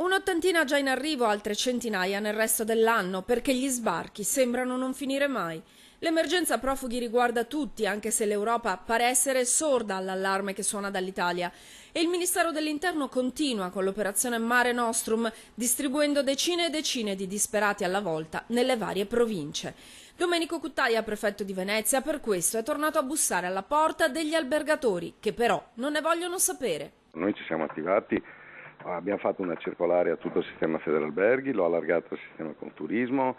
Un'ottantina già in arrivo, altre centinaia nel resto dell'anno, perché gli sbarchi sembrano non finire mai. L'emergenza profughi riguarda tutti, anche se l'Europa pare essere sorda all'allarme che suona dall'Italia. E il Ministero dell'Interno continua con l'operazione Mare Nostrum, distribuendo decine e decine di disperati alla volta nelle varie province. Domenico Cuttaia, prefetto di Venezia, per questo è tornato a bussare alla porta degli albergatori, che però non ne vogliono sapere. Noi ci siamo attivati, abbiamo fatto una circolare a tutto il sistema Federalberghi, l'ho allargato al sistema Conturismo,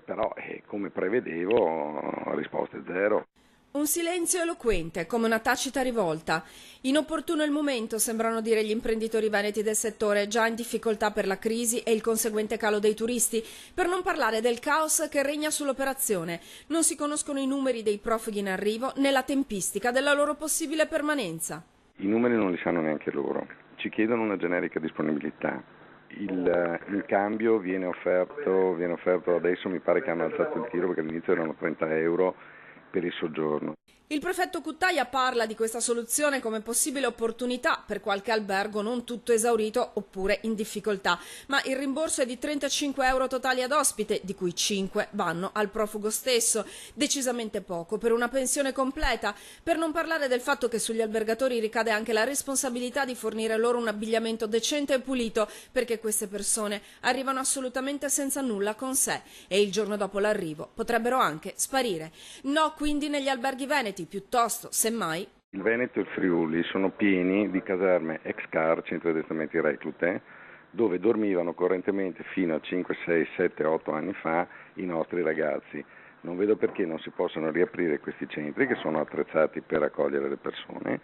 però come prevedevo risposte zero. Un silenzio eloquente, come una tacita rivolta. Inopportuno il momento, sembrano dire gli imprenditori veneti del settore, già in difficoltà per la crisi e il conseguente calo dei turisti, per non parlare del caos che regna sull'operazione. Non si conoscono i numeri dei profughi in arrivo né la tempistica della loro possibile permanenza. I numeri non li sanno neanche loro, ci chiedono una generica disponibilità. Il cambio viene offerto adesso, mi pare che hanno alzato il tiro perché all'inizio erano 30 euro per il soggiorno. Il prefetto Cuttaia parla di questa soluzione come possibile opportunità per qualche albergo non tutto esaurito oppure in difficoltà, ma il rimborso è di 35 euro totali ad ospite, di cui 5 vanno al profugo stesso, decisamente poco per una pensione completa, per non parlare del fatto che sugli albergatori ricade anche la responsabilità di fornire loro un abbigliamento decente e pulito, perché queste persone arrivano assolutamente senza nulla con sé e il giorno dopo l'arrivo potrebbero anche sparire. No quindi negli alberghi veneti, piuttosto, semmai. Il Veneto e il Friuli sono pieni di caserme ex-CAR, centri di addestramento reclute, dove dormivano correntemente fino a 5, 6, 7, 8 anni fa i nostri ragazzi. Non vedo perché non si possano riaprire questi centri che sono attrezzati per accogliere le persone.